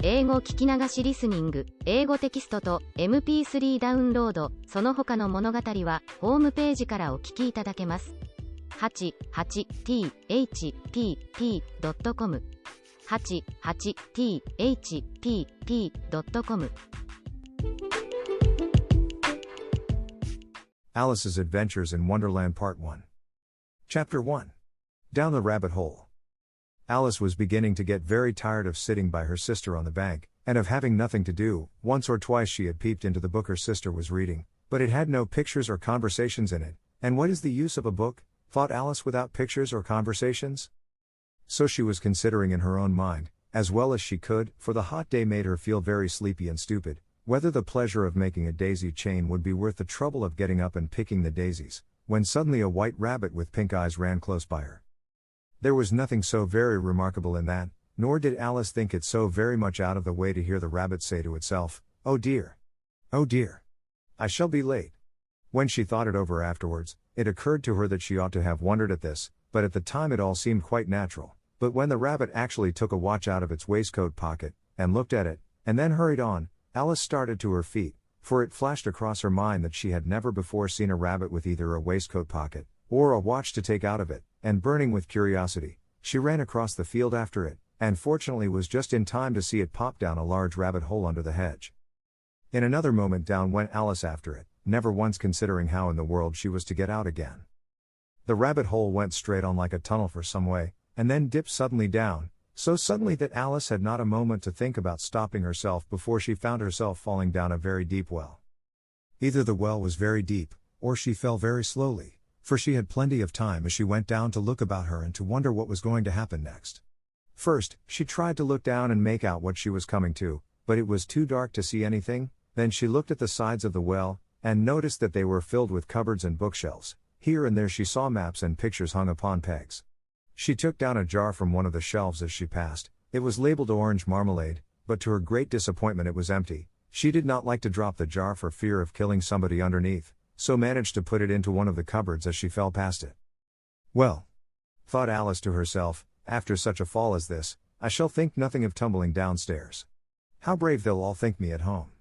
英語聞き流しリスニング、英語テキストと MP3 ダウンロード、その他の物語はホームページからお聞きいただけます。88thpp.com 88thpp.com Alice's Adventures in Wonderland Part 1. Chapter 1. Down the Rabbit Hole. Alice was beginning to get very tired of sitting by her sister on the bank, and of having nothing to do. Once or twice she had peeped into the book her sister was reading, but it had no pictures or conversations in it, and what is the use of a book, thought Alice, without pictures or conversations? So she was considering in her own mind, as well as she could, for the hot day made her feel very sleepy and stupid, whether the pleasure of making a daisy chain would be worth the trouble of getting up and picking the daisies, when suddenly a white rabbit with pink eyes ran close by her. There was nothing so very remarkable in that, nor did Alice think it so very much out of the way to hear the rabbit say to itself, "Oh dear! Oh dear! I shall be late." When she thought it over afterwards, it occurred to her that she ought to have wondered at this, but at the time it all seemed quite natural. But when the rabbit actually took a watch out of its waistcoat pocket, and looked at it, and then hurried on, Alice started to her feet, for it flashed across her mind that she had never before seen a rabbit with either a waistcoat pocket, or a watch to take out of it, and burning with curiosity, she ran across the field after it, and fortunately was just in time to see it pop down a large rabbit hole under the hedge. In another moment down went Alice after it, never once considering how in the world she was to get out again. The rabbit hole went straight on like a tunnel for some way, and then dipped suddenly down, so suddenly that Alice had not a moment to think about stopping herself before she found herself falling down a very deep well. Either the well was very deep, or she fell very slowly, for she had plenty of time as she went down to look about her and to wonder what was going to happen next. First, she tried to look down and make out what she was coming to, but it was too dark to see anything. Then she looked at the sides of the well, and noticed that they were filled with cupboards and bookshelves. Here and there she saw maps and pictures hung upon pegs. She took down a jar from one of the shelves as she passed. It was labeled orange marmalade, but to her great disappointment it was empty. She did not like to drop the jar for fear of killing somebody underneath, so managed to put it into one of the cupboards as she fell past it. "Well," thought Alice to herself, "after such a fall as this, I shall think nothing of tumbling downstairs. How brave they'll all think me at home.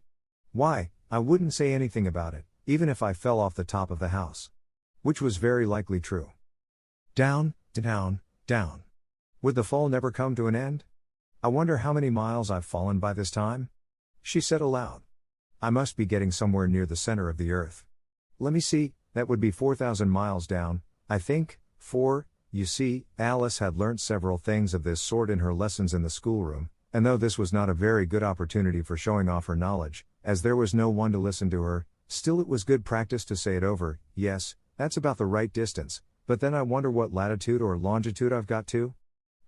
Why, I wouldn't say anything about it, even if I fell off the top of the house." Which was very likely true. Down, down, down. Would the fall never come to an end? "I wonder how many miles I've fallen by this time?" she said aloud. "I must be getting somewhere near the center of the earth. Let me see, that would be 4,000 miles down, I think, for, you see, Alice had learnt several things of this sort in her lessons in the schoolroom, and though this was not a very good opportunity for showing off her knowledge, as there was no one to listen to her, still it was good practice to say it over. "Yes, that's about the right distance, but then I wonder what latitude or longitude I've got to?"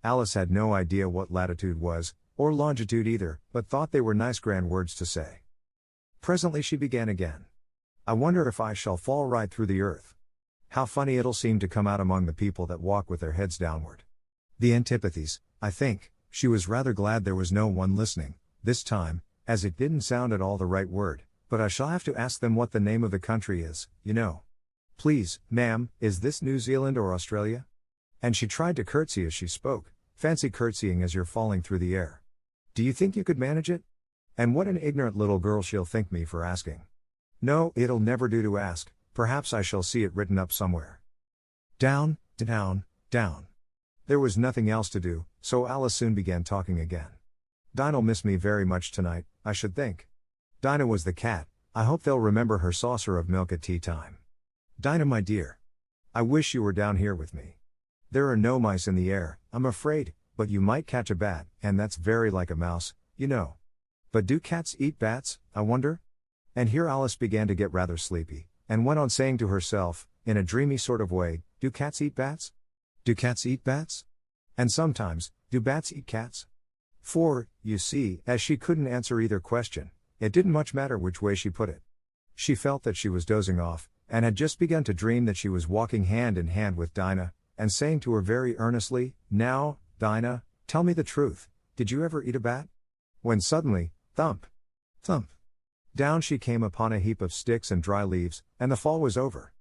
Alice had no idea what latitude was, or longitude either, but thought they were nice grand words to say. Presently she began again. "I wonder if I shall fall right through the earth. How funny it'll seem to come out among the people that walk with their heads downward. The antipathies, I think." She was rather glad there was no one listening, this time, as it didn't sound at all the right word, "but I shall have to ask them what the name of the country is, you know. Please, ma'am, is this New Zealand or Australia?" And she tried to curtsy as she spoke. Fancy curtsying as you're falling through the air. "Do you think you could manage it? And what an ignorant little girl she'll think me for asking. No, it'll never do to ask, perhaps I shall see it written up somewhere." Down, down, down. There was nothing else to do, so Alice soon began talking again. "Dinah'll miss me very much tonight, I should think. Dinah was the cat. I hope they'll remember her saucer of milk at tea time. Dinah, my dear. I wish you were down here with me. There are no mice in the air, I'm afraid, but you might catch a bat, and that's very like a mouse, you know. But do cats eat bats, I wonder?" And here Alice began to get rather sleepy, and went on saying to herself, in a dreamy sort of way, "Do cats eat bats? Do cats eat bats? And sometimes, do bats eat cats?" For, you see, as she couldn't answer either question, it didn't much matter which way she put it. She felt that she was dozing off, and had just begun to dream that she was walking hand in hand with Dinah, and saying to her very earnestly, "Now, Dinah, tell me the truth, did you ever eat a bat?" When suddenly, thump, thump, down she came upon a heap of sticks and dry leaves, and the fall was over.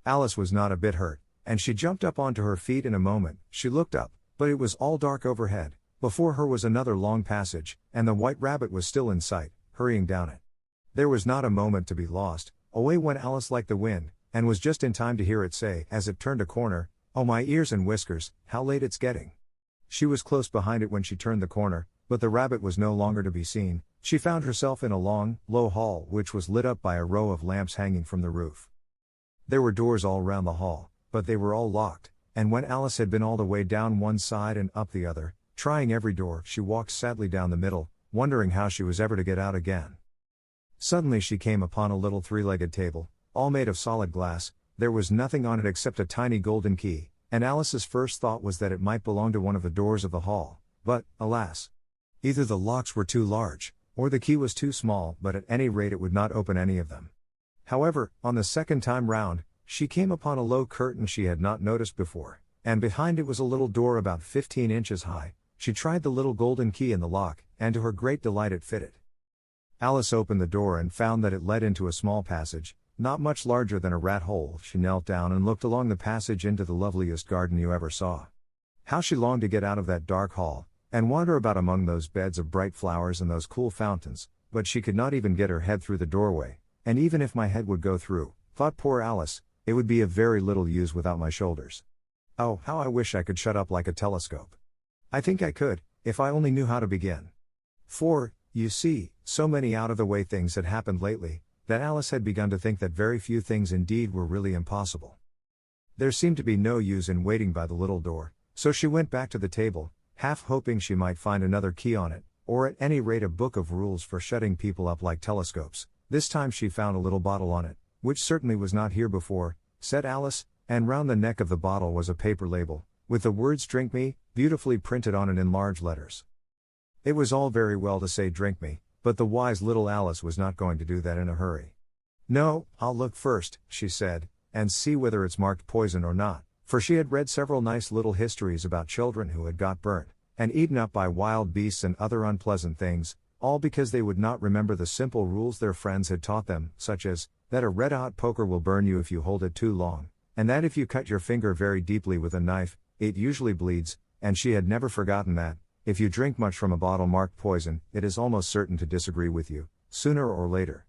Alice was not a bit hurt, and she jumped up onto her feet in a moment. She looked up, but it was all dark overhead, Before her was another long passage, and the white rabbit was still in sight, hurrying down it. There was not a moment to be lost. Away went Alice like the wind, and was just in time to hear it say, as it turned a corner, "Oh my ears and whiskers, how late it's getting." She was close behind it when she turned the corner, but the rabbit was no longer to be seen. She found herself in a long, low hall which was lit up by a row of lamps hanging from the roof. There were doors all round the hall, but they were all locked, and when Alice had been all the way down one side and up the other, trying every door, she walked sadly down the middle, wondering how she was ever to get out again. Suddenly she came upon a little three-legged table, all made of solid glass. There was nothing on it except a tiny golden key, and Alice's first thought was that it might belong to one of the doors of the hall, but, alas! Either the locks were too large, or the key was too small, but at any rate it would not open any of them. However, on the second time round, she came upon a low curtain she had not noticed before, and behind it was a little door about 15 inches high. She tried the little golden key in the lock, and to her great delight it fitted. Alice opened the door and found that it led into a small passage, not much larger than a rat hole. She knelt down and looked along the passage into the loveliest garden you ever saw. How she longed to get out of that dark hall, and wander about among those beds of bright flowers and those cool fountains, but she could not even get her head through the doorway, and even if my head would go through, thought poor Alice, it would be of very little use without my shoulders. Oh, how I wish I could shut up like a telescope. I think I could, if I only knew how to begin. For, you see, so many out-of-the-way things had happened lately, that Alice had begun to think that very few things indeed were really impossible. There seemed to be no use in waiting by the little door, so she went back to the table, half hoping she might find another key on it, or at any rate a book of rules for shutting people up like telescopes. This time she found a little bottle on it, which certainly was not here before, said Alice, and round the neck of the bottle was a paper label, with the words "Drink Me," beautifully printed on it in large letters. It was all very well to say "Drink me," but the wise little Alice was not going to do that in a hurry. "No, I'll look first," she said, "and see whether it's marked poison or not," for she had read several nice little histories about children who had got burnt, and eaten up by wild beasts and other unpleasant things, all because they would not remember the simple rules their friends had taught them, such as, that a red-hot poker will burn you if you hold it too long, and that if you cut your finger very deeply with a knife, it usually bleeds, and she had never forgotten that, if you drink much from a bottle marked poison, it is almost certain to disagree with you, sooner or later.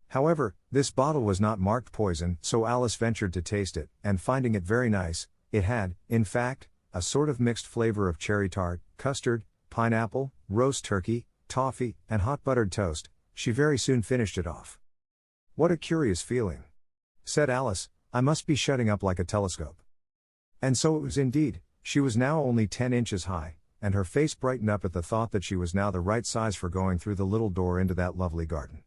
However, this bottle was not marked poison, so Alice ventured to taste it, and finding it very nice, it had, in fact, a sort of mixed flavor of cherry tart, custard, pineapple, roast turkey, toffee, and hot buttered toast. She very soon finished it off. "What a curious feeling," said Alice, "I must be shutting up like a telescope." And so it was indeed. She was now only 10 inches high, and her face brightened up at the thought that she was now the right size for going through the little door into that lovely garden.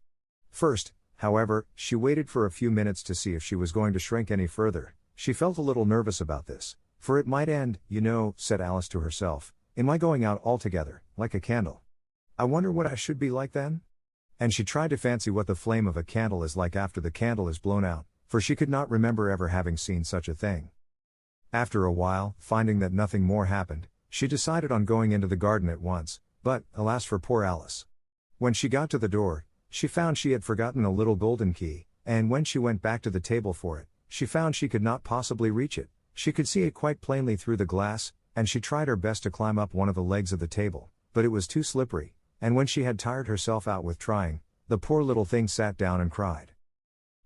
First, however, she waited for a few minutes to see if she was going to shrink any further. She felt a little nervous about this, for it might end, you know, said Alice to herself, in my going out altogether, like a candle. I wonder what I should be like then? And she tried to fancy what the flame of a candle is like after the candle is blown out, for she could not remember ever having seen such a thing. After a while, finding that nothing more happened, she decided on going into the garden at once, but, alas for poor Alice. When she got to the door, she found she had forgotten a little golden key, and when she went back to the table for it, she found she could not possibly reach it. She could see it quite plainly through the glass, and she tried her best to climb up one of the legs of the table, but it was too slippery, and when she had tired herself out with trying, the poor little thing sat down and cried.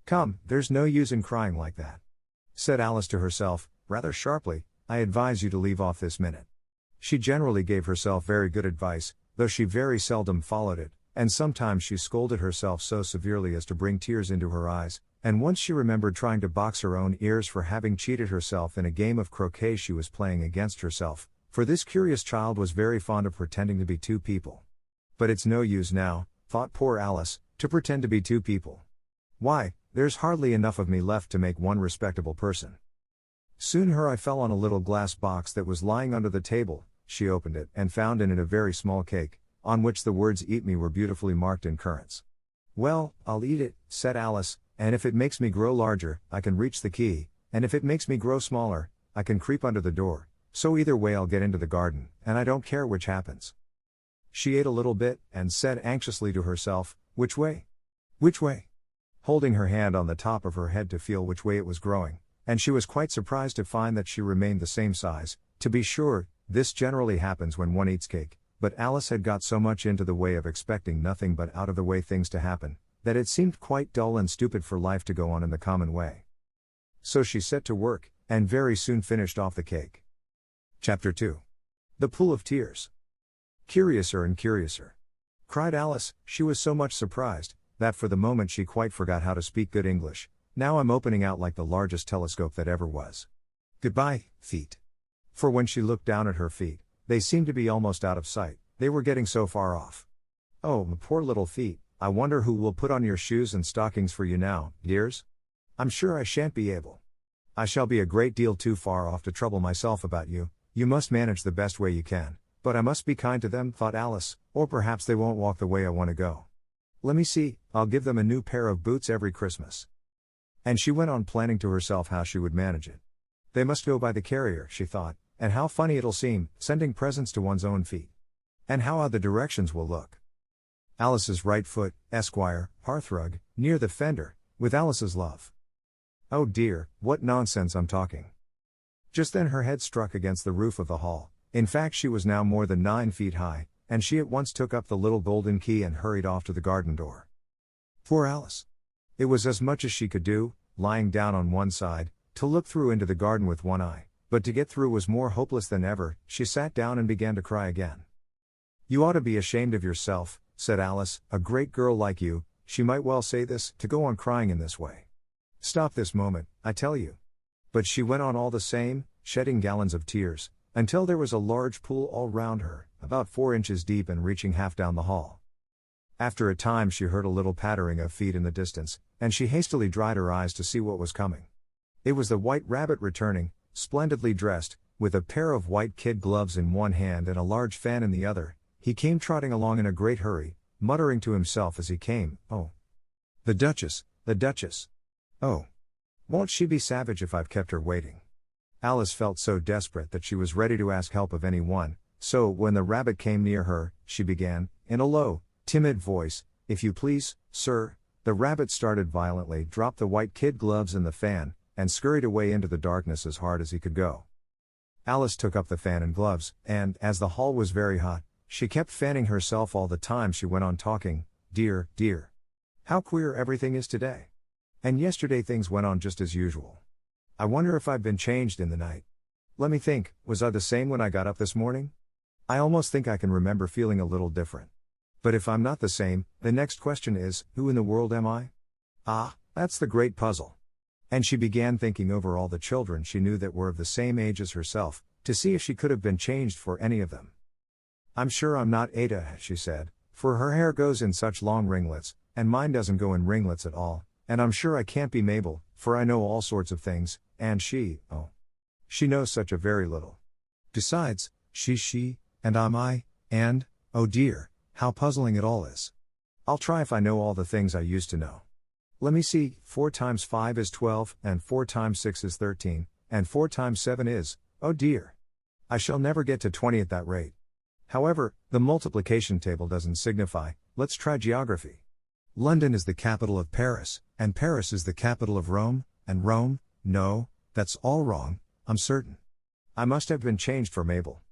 "Come, there's no use in crying like that," said Alice to herself, rather sharply. "I advise you to leave off this minute." She generally gave herself very good advice, though she very seldom followed it, and sometimes she scolded herself so severely as to bring tears into her eyes, and once she remembered trying to box her own ears for having cheated herself in a game of croquet she was playing against herself, for this curious child was very fond of pretending to be two people. But it's no use now, thought poor Alice, to pretend to be two people. Why, there's hardly enough of me left to make one respectable person. Soon her eye fell on a little glass box that was lying under the table. She opened it and found in it a very small cake, on which the words "Eat me" were beautifully marked in currants. "Well, I'll eat it," said Alice, "and if it makes me grow larger, I can reach the key, and if it makes me grow smaller, I can creep under the door, so either way I'll get into the garden, and I don't care which happens." She ate a little bit, and said anxiously to herself, "Which way? Which way?" holding her hand on the top of her head to feel which way it was growing, and she was quite surprised to find that she remained the same size. To be sure, This generally happens when one eats cake, but Alice had got so much into the way of expecting nothing but out of the way things to happen, that it seemed quite dull and stupid for life to go on in the common way. So she set to work, and very soon finished off the cake. Chapter 2. The Pool of Tears. Curiouser and curiouser, cried Alice. She was so much surprised, that for the moment she quite forgot how to speak good English. Now I'm opening out like the largest telescope that ever was. Goodbye, feet. For when she looked down at her feet, they seemed to be almost out of sight, they were getting so far off. Oh, my poor little feet, I wonder who will put on your shoes and stockings for you now, dears? I'm sure I shan't be able. I shall be a great deal too far off to trouble myself about you. You must manage the best way you can, but I must be kind to them, thought Alice, or perhaps they won't walk the way I want to go. Let me see, I'll give them a new pair of boots every Christmas. And she went on planning to herself how she would manage it. They must go by the carrier, she thought, and how funny it'll seem, sending presents to one's own feet. And how odd the directions will look. Alice's right foot, Esquire, hearthrug, near the fender, with Alice's love. Oh dear, what nonsense I'm talking. Just then her head struck against the roof of the hall. In fact, she was now more than 9 feet high, and she at once took up the little golden key and hurried off to the garden door. Poor Alice! It was as much as she could do, lying down on one side, to look through into the garden with one eye, but to get through was more hopeless than ever. She sat down and began to cry again. You ought to be ashamed of yourself, said Alice, a great girl like you, she might well say this, to go on crying in this way. Stop this moment, I tell you. But she went on all the same, shedding gallons of tears, until there was a large pool all round her, about 4 inches deep and reaching half down the hall. After a time she heard a little pattering of feet in the distance, and she hastily dried her eyes to see what was coming. It was the White Rabbit returning, splendidly dressed, with a pair of white kid gloves in one hand and a large fan in the other. He came trotting along in a great hurry, muttering to himself as he came, "Oh, the Duchess, the Duchess. Oh, won't she be savage if I've kept her waiting?" Alice felt so desperate that she was ready to ask help of any one, so when the rabbit came near her, she began, in a low, timid voice, "If you please, sir." The rabbit started violently, dropped the white kid gloves and the fan, and scurried away into the darkness as hard as he could go. Alice took up the fan and gloves, and, as the hall was very hot, she kept fanning herself all the time she went on talking. Dear, dear. How queer everything is today. And yesterday things went on just as usual. I wonder if I've been changed in the night. Let me think, was I the same when I got up this morning? I almost think I can remember feeling a little different. But if I'm not the same, the next question is, who in the world am I? Ah, that's the great puzzle. And she began thinking over all the children she knew that were of the same age as herself, to see if she could have been changed for any of them. I'm sure I'm not Ada, she said, for her hair goes in such long ringlets, and mine doesn't go in ringlets at all, and I'm sure I can't be Mabel, for I know all sorts of things, and she knows such a very little. Besides, she's she, and I'm I, and, oh dear, how puzzling it all is. I'll try if I know all the things I used to know. Let me see, 4 times 5 is 12, and 4 times 6 is 13, and 4 times 7 is, oh dear. I shall never get to 20 at that rate. However, the multiplication table doesn't signify. Let's try geography. London is the capital of Paris, and Paris is the capital of Rome, and Rome, no, that's all wrong, I'm certain. I must have been changed for Mabel.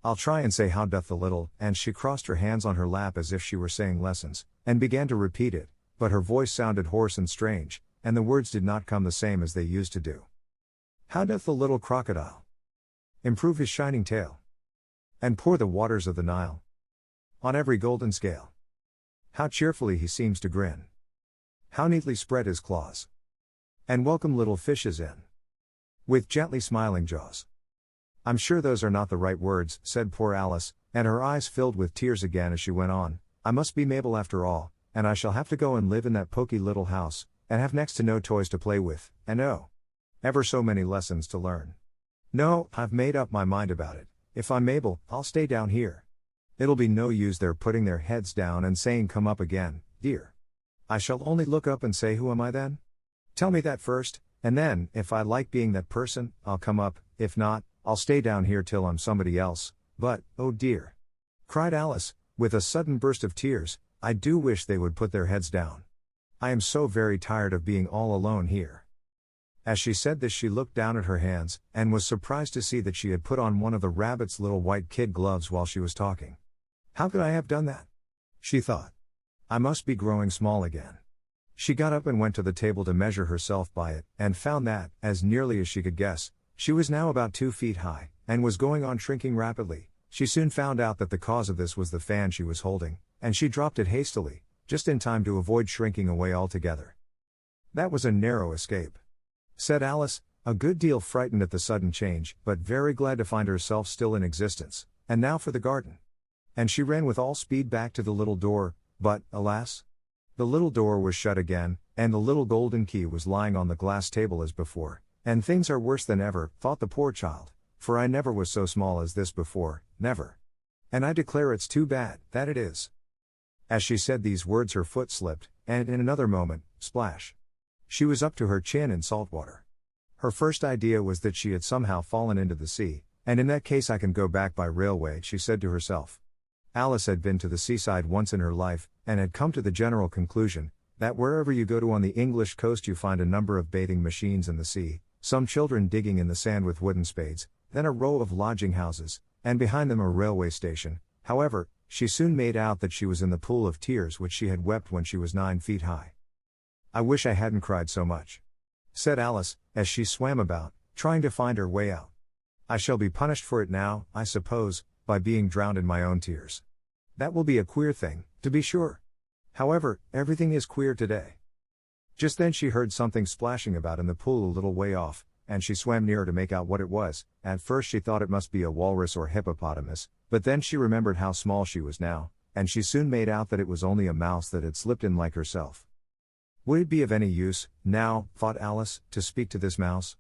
I'll try and say how doth the little, and she crossed her hands on her lap as if she were saying lessons, and began to repeat it, but her voice sounded hoarse and strange, and the words did not come the same as they used to do. How doth the little crocodile improve his shining tail, and pour the waters of the Nile on every golden scale? How cheerfully he seems to grin, how neatly spread his claws, and welcome little fishes in, with gently smiling jaws. I'm sure those are not the right words, said poor Alice, and her eyes filled with tears again as she went on. I must be Mabel after all, and I shall have to go and live in that poky little house, and have next to no toys to play with, and oh, ever so many lessons to learn. No, I've made up my mind about it. If I'm Mabel, I'll stay down here. It'll be no use their putting their heads down and saying come up again, dear. I shall only look up and say who am I then? Tell me that first, and then, if I like being that person, I'll come up, if not, I'll stay down here till I'm somebody else. But, oh dear, cried Alice, with a sudden burst of tears, I do wish they would put their heads down. I am so very tired of being all alone here. As she said this, she looked down at her hands, and was surprised to see that she had put on one of the rabbit's little white kid gloves while she was talking. How could I have done that? She thought. I must be growing small again. She got up and went to the table to measure herself by it, and found that, as nearly as she could guess, she was now about 2 feet high, and was going on shrinking rapidly. She soon found out that the cause of this was the fan she was holding, and she dropped it hastily, just in time to avoid shrinking away altogether. That was a narrow escape, said Alice, a good deal frightened at the sudden change, but very glad to find herself still in existence. And now for the garden. And she ran with all speed back to the little door, but, alas, the little door was shut again, and the little golden key was lying on the glass table as before. And things are worse than ever, thought the poor child, for I never was so small as this before, never. And I declare it's too bad, that it is. As she said these words her foot slipped, and in another moment, splash. She was up to her chin in salt water. Her first idea was that she had somehow fallen into the sea, and in that case I can go back by railway, she said to herself. Alice had been to the seaside once in her life, and had come to the general conclusion, that wherever you go to on the English coast you find a number of bathing machines in the sea, some children digging in the sand with wooden spades, then a row of lodging houses, and behind them a railway station. However, she soon made out that she was in the pool of tears which she had wept when she was 9 feet high. I wish I hadn't cried so much, said Alice, as she swam about, trying to find her way out. I shall be punished for it now, I suppose, by being drowned in my own tears. That will be a queer thing, to be sure. However, everything is queer today. Just then she heard something splashing about in the pool a little way off, and she swam nearer to make out what it was. At first she thought it must be a walrus or hippopotamus, but then she remembered how small she was now, and she soon made out that it was only a mouse that had slipped in like herself. Would it be of any use, now, thought Alice, to speak to this mouse?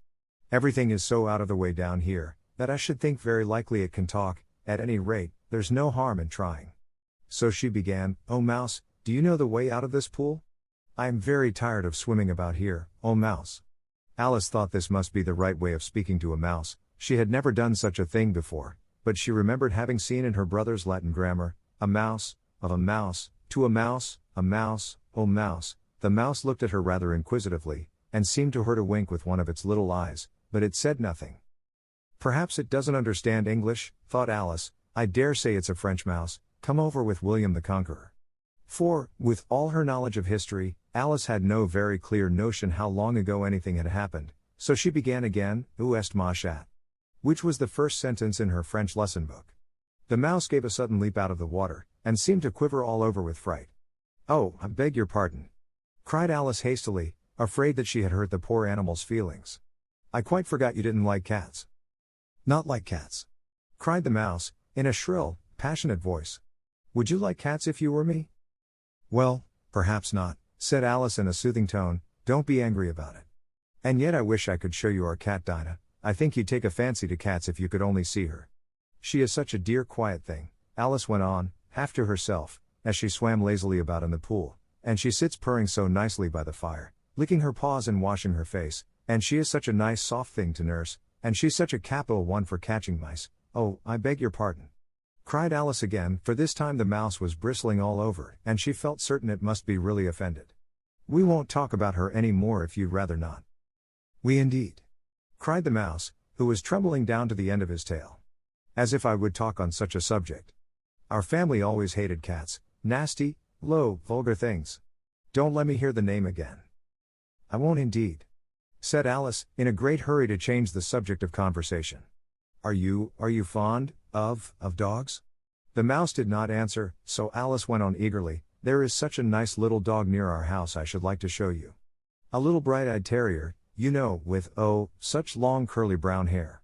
Everything is so out of the way down here, that I should think very likely it can talk. At any rate, there's no harm in trying. So she began, Oh mouse, do you know the way out of this pool? I am very tired of swimming about here, oh mouse. Alice thought this must be the right way of speaking to a mouse. She had never done such a thing before, but she remembered having seen in her brother's Latin grammar, a mouse, of a mouse, to a mouse, oh mouse. The mouse looked at her rather inquisitively, and seemed to her to wink with one of its little eyes, but it said nothing. Perhaps it doesn't understand English, thought Alice. I dare say it's a French mouse, come over with William the Conqueror. For, with all her knowledge of history, Alice had no very clear notion how long ago anything had happened, so she began again, Où est ma chatte? Which was the first sentence in her French lesson book. The mouse gave a sudden leap out of the water, and seemed to quiver all over with fright. Oh, I beg your pardon, cried Alice hastily, afraid that she had hurt the poor animal's feelings. I quite forgot you didn't like cats. Not like cats, cried the mouse, in a shrill, passionate voice. Would you like cats if you were me? Well, perhaps not, said Alice in a soothing tone, don't be angry about it. And yet I wish I could show you our cat Dinah. I think you'd take a fancy to cats if you could only see her. She is such a dear quiet thing, Alice went on, half to herself, as she swam lazily about in the pool, and she sits purring so nicely by the fire, licking her paws and washing her face, and she is such a nice soft thing to nurse, and she's such a capital one for catching mice. Oh, I beg your pardon, cried Alice again, for this time the mouse was bristling all over, and she felt certain it must be really offended. We won't talk about her any more if you'd rather not. We indeed, cried the mouse, who was trembling down to the end of his tail. As if I would talk on such a subject. Our family always hated cats, nasty, low, vulgar things. Don't let me hear the name again. I won't indeed, said Alice, in a great hurry to change the subject of conversation. Are you fond of dogs? The mouse did not answer, so Alice went on eagerly, There is such a nice little dog near our house I should like to show you. A little bright-eyed terrier, you know, with, oh, such long curly brown hair.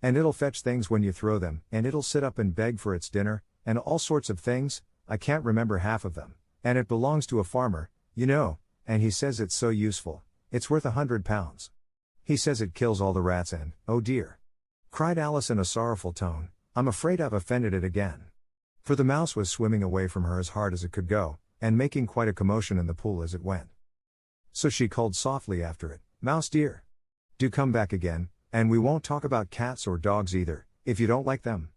And it'll fetch things when you throw them, and it'll sit up and beg for its dinner, and all sorts of things, I can't remember half of them, and it belongs to a farmer, you know, and he says it's so useful, it's worth £100. He says it kills all the rats and, oh dear, cried Alice in a sorrowful tone, I'm afraid I've offended it again. For the mouse was swimming away from her as hard as it could go, and making quite a commotion in the pool as it went. So she called softly after it, Mouse dear, do come back again, and we won't talk about cats or dogs either, if you don't like them.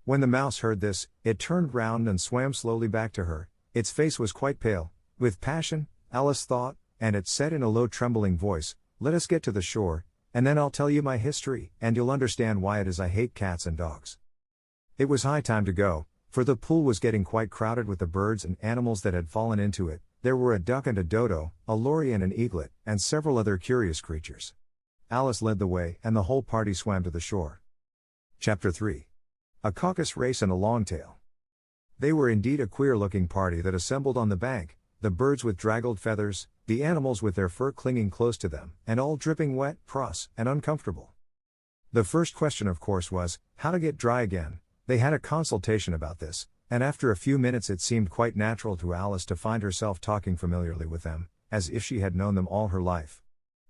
When the mouse heard this, it turned round and swam slowly back to her. Its face was quite pale, with passion, Alice thought, and it said in a low trembling voice, Let us get to the shore, and then I'll tell you my history, and you'll understand why it is I hate cats and dogs. It was high time to go, for the pool was getting quite crowded with the birds and animals that had fallen into it. There were a duck and a dodo, a lory and an eaglet, and several other curious creatures. Alice led the way, and the whole party swam to the shore. Chapter 3. A caucus race and a longtail. They were indeed a queer-looking party that assembled on the bank, the birds with draggled feathers, the animals with their fur clinging close to them, and all dripping wet, cross, and uncomfortable. The first question of course was, how to get dry again. They had a consultation about this, and after a few minutes it seemed quite natural to Alice to find herself talking familiarly with them, as if she had known them all her life.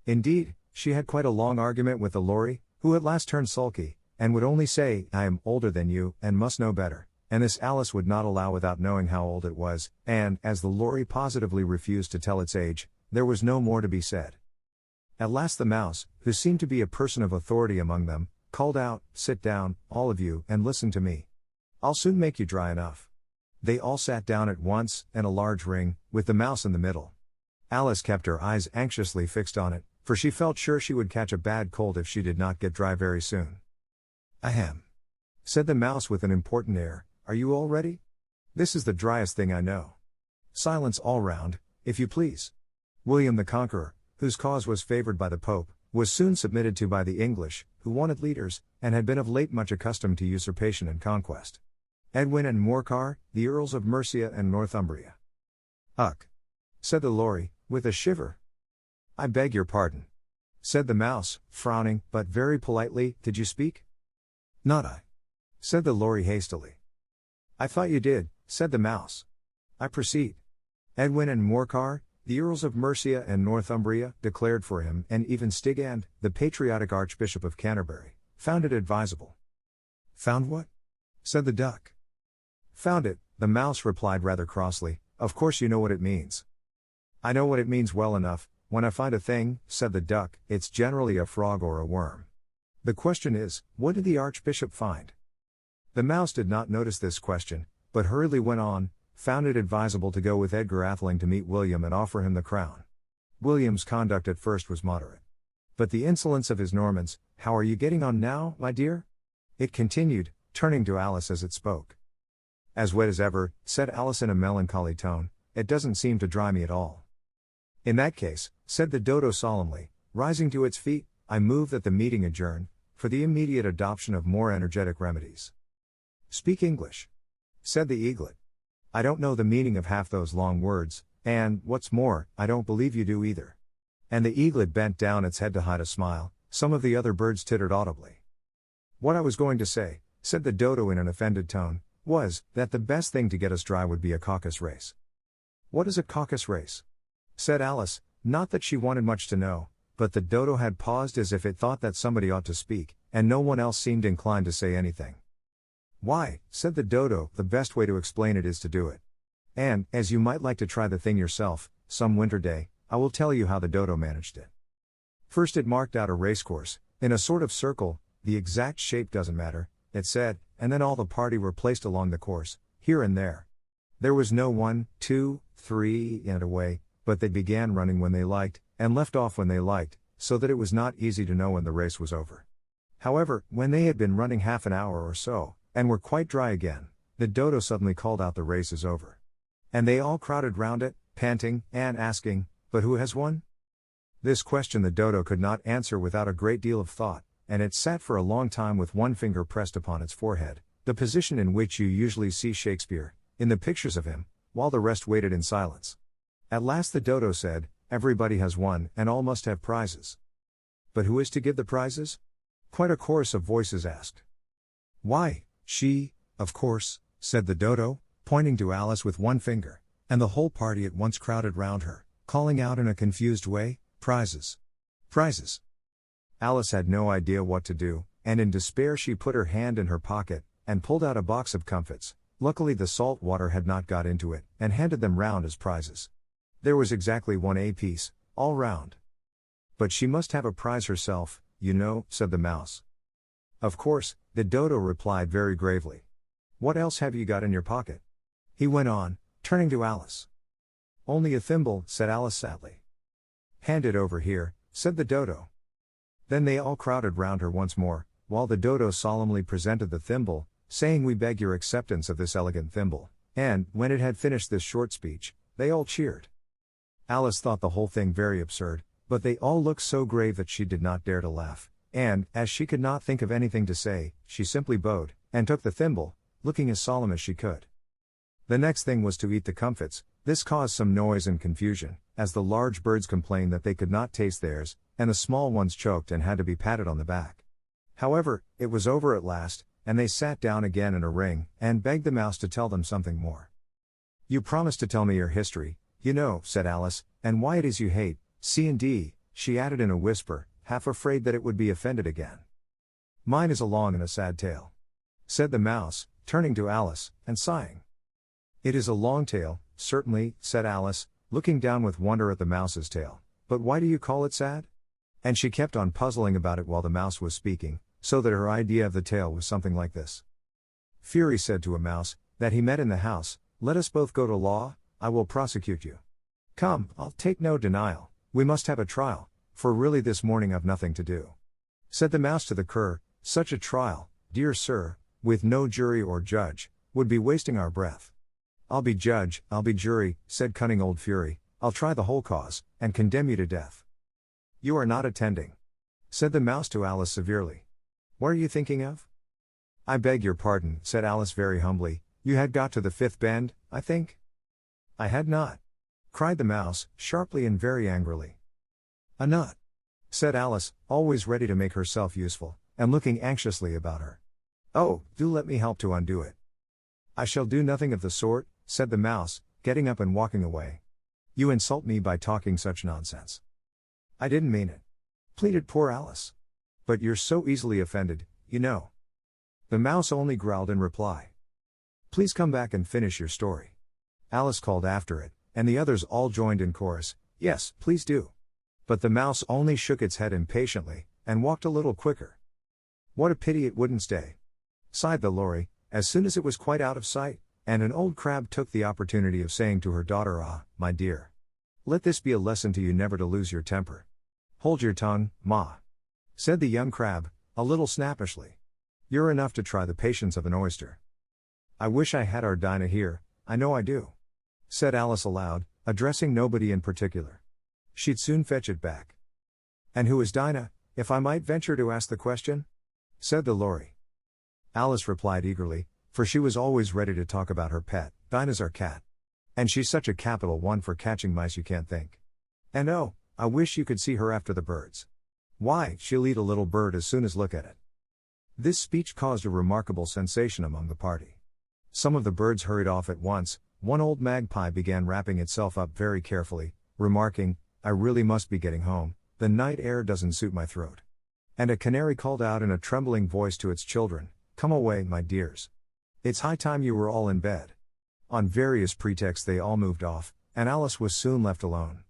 Indeed, she had quite a long argument with the lory, who at last turned sulky, and would only say, I am older than you, and must know better, and this Alice would not allow without knowing how old it was, and, as the lory positively refused to tell its age, there was no more to be said. At last the mouse, who seemed to be a person of authority among them, called out, Sit down, all of you, and listen to me. I'll soon make you dry enough. They all sat down at once, in a large ring, with the mouse in the middle. Alice kept her eyes anxiously fixed on it, for she felt sure she would catch a bad cold if she did not get dry very soon. Ahem, said the mouse with an important air, are you all ready? This is the driest thing I know. Silence all round, if you please. William the Conqueror, whose cause was favored by the Pope, was soon submitted to by the English, who wanted leaders, and had been of late much accustomed to usurpation and conquest. Edwin and Morcar, the Earls of Mercia and Northumbria. Ugh, said the lory, with a shiver. I beg your pardon, said the mouse, frowning, but very politely, did you speak? Not I, said the lory hastily. I thought you did, said the mouse. I proceed. Edwin and Morcar, the Earls of Mercia and Northumbria, declared for him, and even Stigand, the patriotic Archbishop of Canterbury, found it advisable. Found what? Said the duck. Found it, the mouse replied rather crossly, of course you know what it means. I know what it means well enough. When I find a thing, said the duck, it's generally a frog or a worm. The question is, what did the Archbishop find? The mouse did not notice this question, but hurriedly went on, found it advisable to go with Edgar Atheling to meet William and offer him the crown. William's conduct at first was moderate. But the insolence of his Normans, how are you getting on now, my dear? It continued, turning to Alice as it spoke. As wet as ever, said Alice in a melancholy tone, it doesn't seem to dry me at all. In that case, said the dodo solemnly, rising to its feet, I move that the meeting adjourn, for the immediate adoption of more energetic remedies. Speak English, said the eaglet. I don't know the meaning of half those long words, and, what's more, I don't believe you do either. And the eaglet bent down its head to hide a smile. Some of the other birds tittered audibly. What I was going to say, said the dodo in an offended tone, was, that the best thing to get us dry would be a caucus race. What is a caucus race? Said Alice, not that she wanted much to know, but the dodo had paused as if it thought that somebody ought to speak, and no one else seemed inclined to say anything. Why, said the dodo, the best way to explain it is to do it. And, as you might like to try the thing yourself, some winter day, I will tell you how the dodo managed it. First it marked out a racecourse, in a sort of circle, the exact shape doesn't matter, it said, and then all the party were placed along the course, here and there. There was no 1, 2, 3, and away, but they began running when they liked, and left off when they liked, so that it was not easy to know when the race was over. However, when they had been running half an hour or so, and were quite dry again, the dodo suddenly called out the race is over. And they all crowded round it, panting, and asking, but who has won? This question the dodo could not answer without a great deal of thought, and it sat for a long time with one finger pressed upon its forehead, the position in which you usually see Shakespeare, in the pictures of him, while the rest waited in silence. At last the dodo said, everybody has won, and all must have prizes. But who is to give the prizes? Quite a chorus of voices asked. Why, she, of course, said the dodo, pointing to Alice with one finger, and the whole party at once crowded round her, calling out in a confused way, prizes. Prizes. Alice had no idea what to do, and in despair she put her hand in her pocket, and pulled out a box of comfits. Luckily the salt water had not got into it, and handed them round as prizes. There was exactly 1 apiece, all round. But she must have a prize herself, you know, said the mouse. Of course, the dodo replied very gravely. What else have you got in your pocket? He went on, turning to Alice. Only a thimble, said Alice sadly. Hand it over here, said the dodo. Then they all crowded round her once more, while the dodo solemnly presented the thimble, saying, "We beg your acceptance of this elegant thimble," and, when it had finished this short speech, they all cheered. Alice thought the whole thing very absurd, but they all looked so grave that she did not dare to laugh, and, as she could not think of anything to say, she simply bowed, and took the thimble, looking as solemn as she could. The next thing was to eat the comfits. This caused some noise and confusion, as the large birds complained that they could not taste theirs, and the small ones choked and had to be patted on the back. However, it was over at last, and they sat down again in a ring, and begged the mouse to tell them something more. "You promised to tell me your history, you know," said Alice, "and why it is you hate C&D, she added in a whisper, half afraid that it would be offended again. "Mine is a long and a sad tale," said the mouse, turning to Alice, and sighing. "It is a long tale, certainly," said Alice, looking down with wonder at the mouse's tail, "but why do you call it sad?" And she kept on puzzling about it while the mouse was speaking, so that her idea of the tale was something like this. Fury said to a mouse, that he met in the house, "Let us both go to law, I will prosecute you. Come, I'll take no denial, we must have a trial, for really this morning I've nothing to do." Said the mouse to the cur, "Such a trial, dear sir, with no jury or judge, would be wasting our breath." "I'll be judge, I'll be jury," said cunning old Fury, "I'll try the whole cause, and condemn you to death." "You are not attending," said the mouse to Alice severely. "What are you thinking of?" "I beg your pardon," said Alice very humbly, "you had got to the fifth bend, I think?" "I had not," cried the mouse, sharply and very angrily. "A nut," said Alice, always ready to make herself useful, and looking anxiously about her. "Oh, do let me help to undo it." "I shall do nothing of the sort," said the mouse, getting up and walking away. "You insult me by talking such nonsense." "I didn't mean it," pleaded poor Alice. "But you're so easily offended, you know." The mouse only growled in reply. "Please come back and finish your story." Alice called after it, and the others all joined in chorus, "Yes, please do." But the mouse only shook its head impatiently, and walked a little quicker. "What a pity it wouldn't stay," sighed the lory, as soon as it was quite out of sight, and an old crab took the opportunity of saying to her daughter, "Ah, my dear, let this be a lesson to you never to lose your temper." "Hold your tongue, ma," said the young crab, a little snappishly. "You're enough to try the patience of an oyster." "I wish I had our Dinah here, I know I do," said Alice aloud, addressing nobody in particular. "She'd soon fetch it back." "And who is Dinah, if I might venture to ask the question?" said the lory. Alice replied eagerly, for she was always ready to talk about her pet. "Dinah's our cat. And she's such a capital one for catching mice you can't think. And oh, I wish you could see her after the birds. Why, she'll eat a little bird as soon as look at it." This speech caused a remarkable sensation among the party. Some of the birds hurried off at once. One old magpie began wrapping itself up very carefully, remarking, "I really must be getting home, the night air doesn't suit my throat." And a canary called out in a trembling voice to its children, "Come away, my dears. It's high time you were all in bed." On various pretexts they all moved off, and Alice was soon left alone.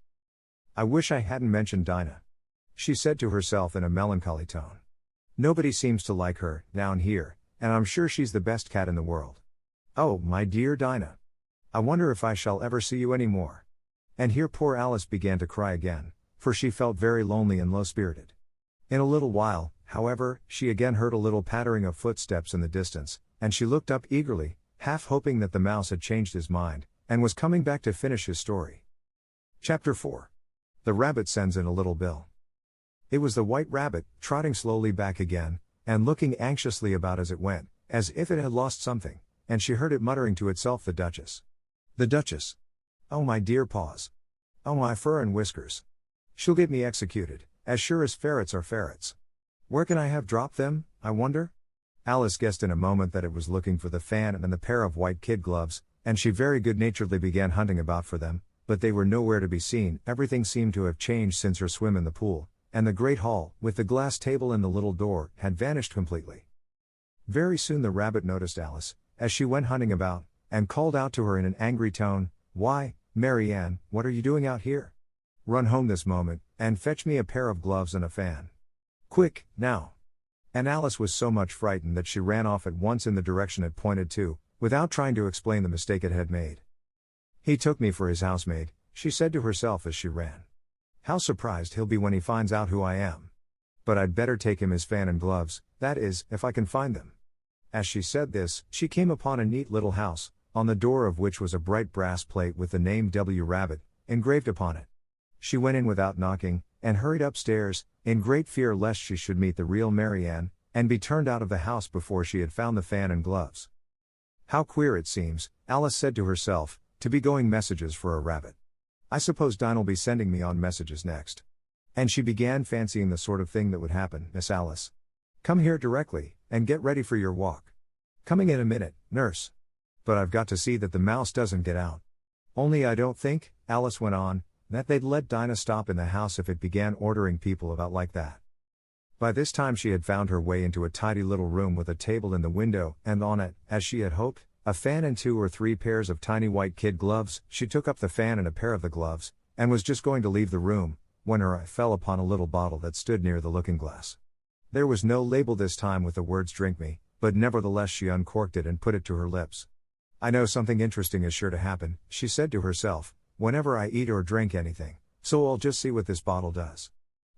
"I wish I hadn't mentioned Dinah," she said to herself in a melancholy tone. "Nobody seems to like her, down here, and I'm sure she's the best cat in the world. Oh, my dear Dinah! I wonder if I shall ever see you any more." And here poor Alice began to cry again, for she felt very lonely and low-spirited. In a little while, however, she again heard a little pattering of footsteps in the distance, and she looked up eagerly, half hoping that the mouse had changed his mind, and was coming back to finish his story. Chapter 4. The Rabbit Sends in a Little Bill. It was the White Rabbit, trotting slowly back again, and looking anxiously about as it went, as if it had lost something, and she heard it muttering to itself, "The Duchess. The Duchess. Oh my dear paws. Oh my fur and whiskers. She'll get me executed, as sure as ferrets are ferrets. Where can I have dropped them, I wonder?" Alice guessed in a moment that it was looking for the fan and the pair of white kid gloves, and she very good-naturedly began hunting about for them, but they were nowhere to be seen. Everything seemed to have changed since her swim in the pool, and the great hall, with the glass table and the little door, had vanished completely. Very soon the rabbit noticed Alice, as she went hunting about, and called out to her in an angry tone, "Why, Mary Ann, what are you doing out here? Run home this moment, and fetch me a pair of gloves and a fan. Quick, now!" And Alice was so much frightened that she ran off at once in the direction it pointed to, without trying to explain the mistake it had made. "He took me for his housemaid," she said to herself as she ran. How surprised he'll be when he finds out who I am. But I'd better take him his fan and gloves, that is, if I can find them. As she said this, she came upon a neat little house, on the door of which was a bright brass plate with the name W. Rabbit engraved upon it. She went in without knocking, and hurried upstairs, in great fear lest she should meet the real Marianne, and be turned out of the house before she had found the fan and gloves. How queer it seems, Alice said to herself, to be going messages for a rabbit. I suppose Dinah'll be sending me on messages next. And she began fancying the sort of thing that would happen. Miss Alice. Come here directly, and get ready for your walk. Coming in a minute, nurse. But I've got to see that the mouse doesn't get out. Only I don't think, Alice went on, that they'd let Dinah stop in the house if it began ordering people about like that. By this time she had found her way into a tidy little room with a table in the window, and on it, as she had hoped, a fan and 2 or 3 pairs of tiny white kid gloves. She took up the fan and a pair of the gloves, and was just going to leave the room, when her eye fell upon a little bottle that stood near the looking-glass. There was no label this time with the words "Drink me," but nevertheless she uncorked it and put it to her lips. I know something interesting is sure to happen, she said to herself, whenever I eat or drink anything, so I'll just see what this bottle does.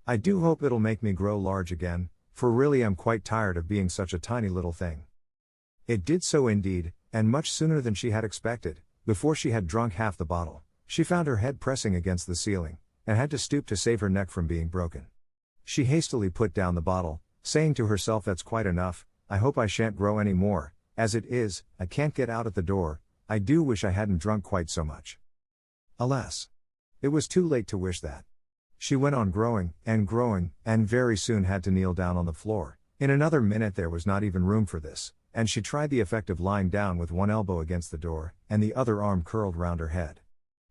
I do hope it'll make me grow large again, for really I'm quite tired of being such a tiny little thing. It did so indeed, and much sooner than she had expected. Before she had drunk half the bottle, she found her head pressing against the ceiling, and had to stoop to save her neck from being broken. She hastily put down the bottle, saying to herself, that's quite enough, I hope I shan't grow any more, as it is, I can't get out at the door, I do wish I hadn't drunk quite so much. Alas! It was too late to wish that. She went on growing, and very soon had to kneel down on the floor. In another minute there was not even room for this, and she tried the effect of lying down with one elbow against the door, and the other arm curled round her head.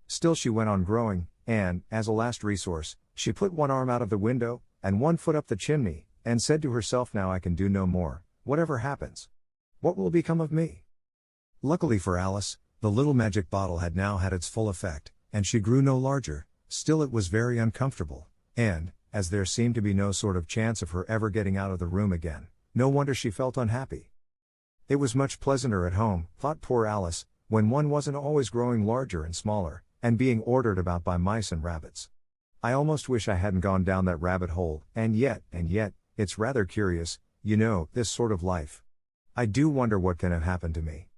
Still she went on growing, and, as a last resource, she put one arm out of the window, and one foot up the chimney, and said to herself, now I can do no more, whatever happens. What will become of me? Luckily for Alice, the little magic bottle had now had its full effect, and she grew no larger. Still it was very uncomfortable, and, as there seemed to be no sort of chance of her ever getting out of the room again, no wonder she felt unhappy. It was much pleasanter at home, thought poor Alice, when one wasn't always growing larger and smaller, and being ordered about by mice and rabbits. I almost wish I hadn't gone down that rabbit hole, and yet, it's rather curious, you know, this sort of life. I do wonder what can have happened to me.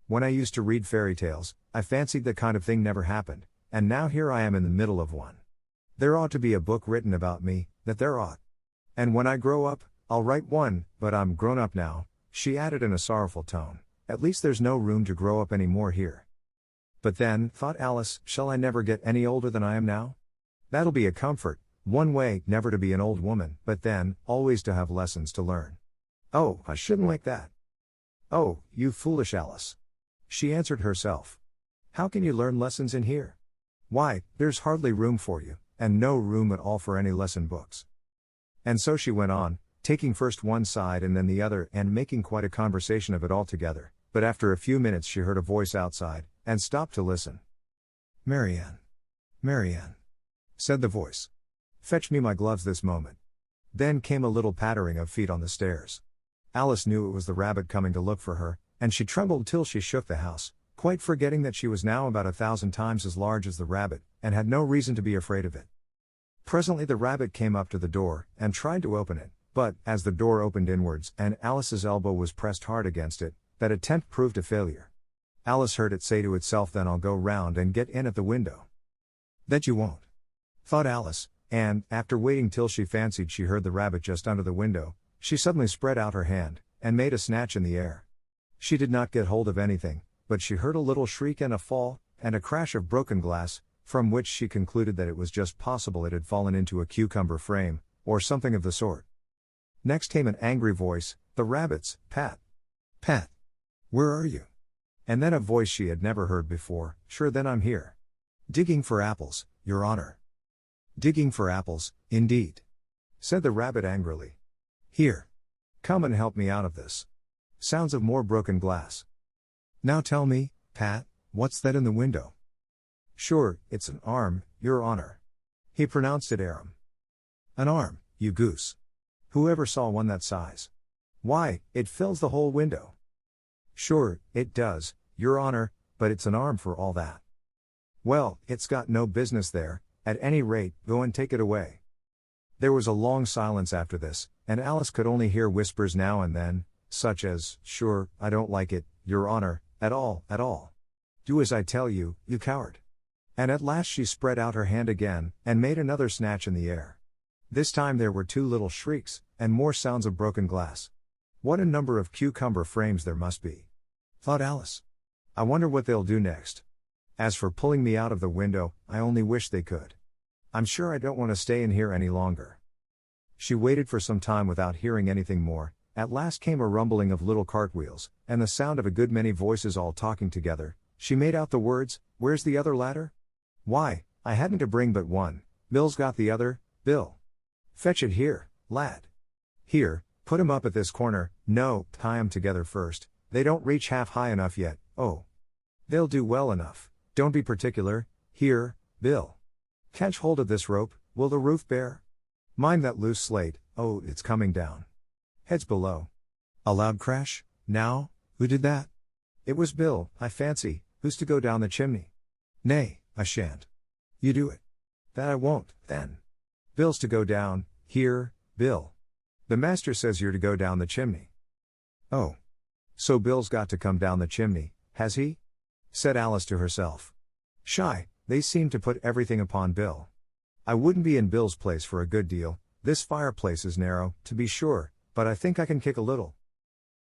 When I used to read fairy tales, I fancied that kind of thing never happened, and now here I am in the middle of one. There ought to be a book written about me, that there ought. And when I grow up, I'll write one, but I'm grown up now, she added in a sorrowful tone. At least there's no room to grow up any more here. But then, thought Alice, shall I never get any older than I am now? That'll be a comfort, one way, never to be an old woman, but then, always to have lessons to learn. Oh, I shouldn't like that. Oh, you foolish Alice. She answered herself. How can you learn lessons in here? Why, there's hardly room for you, and no room at all for any lesson books. And so she went on, taking first one side and then the other, and making quite a conversation of it altogether, but after a few minutes she heard a voice outside, and stopped to listen. Marianne. Marianne. Said the voice. Fetch me my gloves this moment. Then came a little pattering of feet on the stairs. Alice knew it was the rabbit coming to look for her, and she trembled till she shook the house, quite forgetting that she was now about 1,000 times as large as the rabbit, and had no reason to be afraid of it. Presently the rabbit came up to the door, and tried to open it, but, as the door opened inwards, and Alice's elbow was pressed hard against it, that attempt proved a failure. Alice heard it say to itself, then I'll go round and get in at the window. That you won't, thought Alice, and, after waiting till she fancied she heard the rabbit just under the window, she suddenly spread out her hand, and made a snatch in the air. She did not get hold of anything, but she heard a little shriek and a fall, and a crash of broken glass, from which she concluded that it was just possible it had fallen into a cucumber frame, or something of the sort. Next came an angry voice, the rabbit's, Pat. Pat. Where are you? And then a voice she had never heard before, sure then I'm here. Digging for apples, Your Honor. Digging for apples, indeed. Said the rabbit angrily. Here. Come and help me out of this. Sounds of more broken glass. Now tell me, Pat, what's that in the window? Sure, it's an arm, Your Honor. He pronounced it arum. An arm, you goose. Whoever saw one that size? Why, it fills the whole window. Sure, it does, Your Honor, but it's an arm for all that. Well, it's got no business there, At any rate, go and take it away. There was a long silence after this, and Alice could only hear whispers now and then, such as, "Sure, I don't like it, Your Honor, at all, at all. Do as I tell you, you coward." And at last she spread out her hand again, and made another snatch in the air. This time there were 2 little shrieks, and more sounds of broken glass. What a number of cucumber frames there must be, thought Alice. I wonder what they'll do next. As for pulling me out of the window, I only wish they could. I'm sure I don't want to stay in here any longer. She waited for some time without hearing anything more. At last came a rumbling of little cartwheels, and the sound of a good many voices all talking together. She made out the words, "Where's the other ladder? Why, I hadn't to bring but one. Bill's got the other, Bill. Fetch it here, lad. Here, put 'em up at this corner. No, tie 'em together first. They don't reach half high enough yet. Oh, they'll do well enough. Don't be particular. Here, Bill. Catch hold of this rope. Will the roof bear? Mind that loose slate. Oh, it's coming down. Heads below." A loud crash. Now, who did that? It was Bill, I fancy. Who's to go down the chimney? Nay, I shan't. You do it. That I won't, then. Bill's to go down. Here, Bill. The master says you're to go down the chimney. Oh. So Bill's got to come down the chimney, has he? Said Alice to herself. Shy, they seem to put everything upon Bill. I wouldn't be in Bill's place for a good deal. This fireplace is narrow, to be sure, but I think I can kick a little.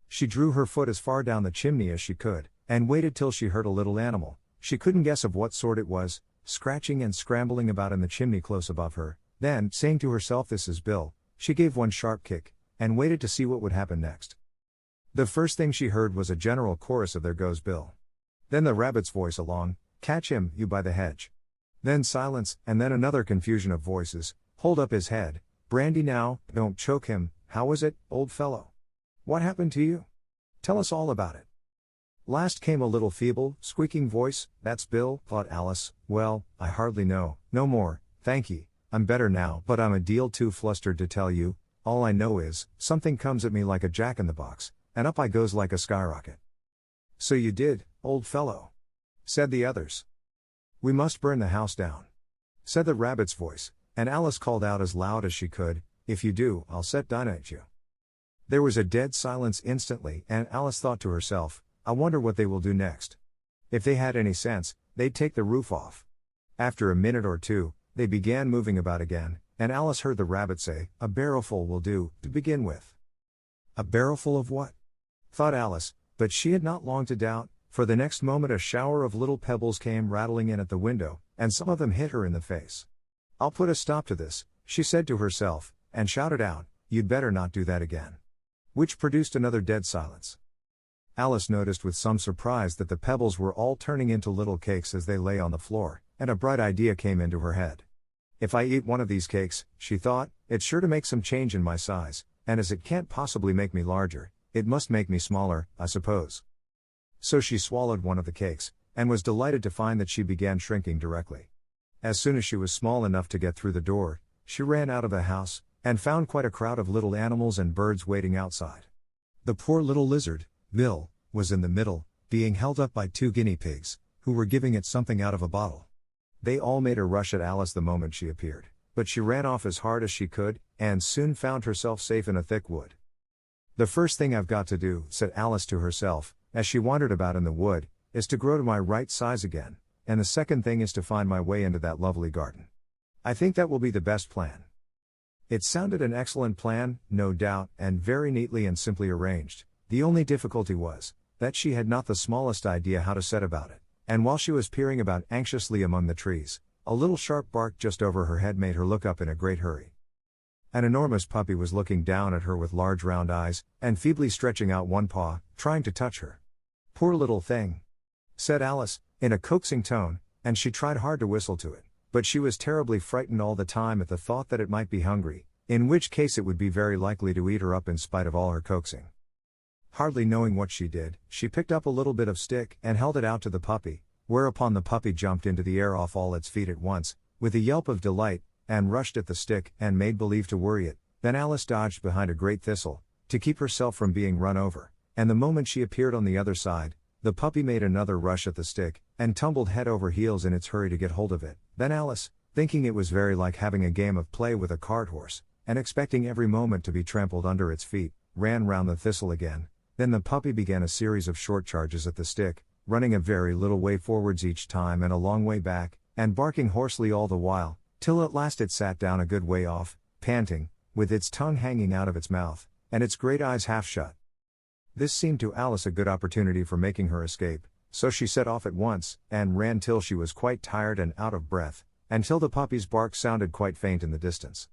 She drew her foot as far down the chimney as she could, and waited till she heard a little animal, she couldn't guess of what sort it was, scratching and scrambling about in the chimney close above her. Then, saying to herself, "This is Bill," she gave one sharp kick, and waited to see what would happen next. The first thing she heard was a general chorus of "There goes Bill." Then the rabbit's voice along, "Catch him, you by the hedge." Then silence, and then another confusion of voices, "Hold up his head, brandy now, don't choke him, how was it, old fellow? What happened to you? Tell us all about it." Last came a little feeble, squeaking voice, "That's Bill," thought Alice. "Well, I hardly know, no more, thank ye, I'm better now, but I'm a deal too flustered to tell you. All I know is, something comes at me like a jack-in-the-box, and up I goes like a skyrocket." "So you did, old fellow," said the others. "We must burn the house down," said the rabbit's voice, and Alice called out as loud as she could, "If you do, I'll set dynamite you." There was a dead silence instantly, and Alice thought to herself, "I wonder what they will do next. If they had any sense, they'd take the roof off." After a minute or two, they began moving about again, and Alice heard the rabbit say, "A barrowful will do, to begin with." A barrowful of what? Thought Alice, but she had not long to doubt, for the next moment a shower of little pebbles came rattling in at the window, and some of them hit her in the face. "I'll put a stop to this," she said to herself, and shouted out, "You'd better not do that again." Which produced another dead silence. Alice noticed with some surprise that the pebbles were all turning into little cakes as they lay on the floor, and a bright idea came into her head. "If I eat one of these cakes," she thought, "it's sure to make some change in my size, and as it can't possibly make me larger, it must make me smaller, I suppose." So she swallowed one of the cakes, and was delighted to find that she began shrinking directly. As soon as she was small enough to get through the door, she ran out of the house, and found quite a crowd of little animals and birds waiting outside. The poor little lizard, Bill, was in the middle, being held up by 2 guinea pigs, who were giving it something out of a bottle. They all made a rush at Alice the moment she appeared, but she ran off as hard as she could, and soon found herself safe in a thick wood. "The first thing I've got to do," said Alice to herself, as she wandered about in the wood, "is to grow to my right size again, and the second thing is to find my way into that lovely garden. I think that will be the best plan." It sounded an excellent plan, no doubt, and very neatly and simply arranged. The only difficulty was, that she had not the smallest idea how to set about it, and while she was peering about anxiously among the trees, a little sharp bark just over her head made her look up in a great hurry. An enormous puppy was looking down at her with large round eyes, and feebly stretching out one paw, trying to touch her. "Poor little thing," said Alice, in a coaxing tone, and she tried hard to whistle to it, but she was terribly frightened all the time at the thought that it might be hungry, in which case it would be very likely to eat her up in spite of all her coaxing. Hardly knowing what she did, she picked up a little bit of stick and held it out to the puppy, whereupon the puppy jumped into the air off all its feet at once, with a yelp of delight, and rushed at the stick and made believe to worry it. Then Alice dodged behind a great thistle, to keep herself from being run over, and the moment she appeared on the other side, the puppy made another rush at the stick, and tumbled head over heels in its hurry to get hold of it. Then Alice, thinking it was very like having a game of play with a cart horse, and expecting every moment to be trampled under its feet, ran round the thistle again. Then the puppy began a series of short charges at the stick, running a very little way forwards each time and a long way back, and barking hoarsely all the while, till at last it sat down a good way off, panting, with its tongue hanging out of its mouth, and its great eyes half shut. This seemed to Alice a good opportunity for making her escape, so she set off at once, and ran till she was quite tired and out of breath, and till the puppy's bark sounded quite faint in the distance.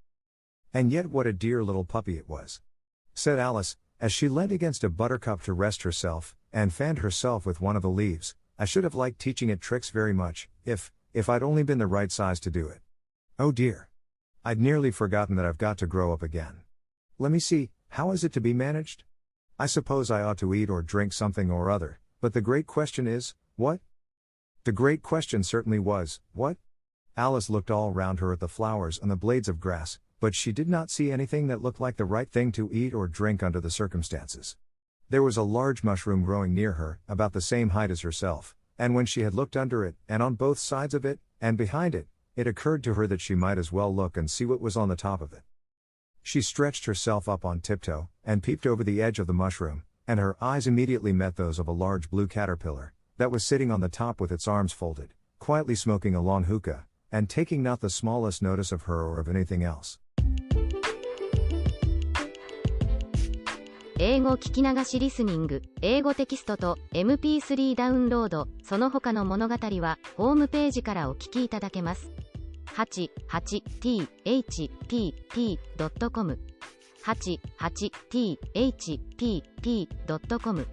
"And yet what a dear little puppy it was," said Alice, as she leant against a buttercup to rest herself, and fanned herself with one of the leaves. "I should have liked teaching it tricks very much, if I'd only been the right size to do it. Oh dear! I'd nearly forgotten that I've got to grow up again. Let me see, how is it to be managed? I suppose I ought to eat or drink something or other, but the great question is, what?" The great question certainly was, what? Alice looked all round her at the flowers and the blades of grass, but she did not see anything that looked like the right thing to eat or drink under the circumstances. There was a large mushroom growing near her, about the same height as herself, and when she had looked under it, and on both sides of it, and behind it, it occurred to her that she might as well look and see what was on the top of it. She stretched herself up on tiptoe, and peeped over the edge of the mushroom, and her eyes immediately met those of a large blue caterpillar, that was sitting on the top with its arms folded, quietly smoking a long hookah, and taking not the smallest notice of her or of anything else. 英語聞き流しリスニング、英語テキストと MP3 ダウンロード、その他の物語はホームページからお聞きいただけます。88thpp.com 88thpp.com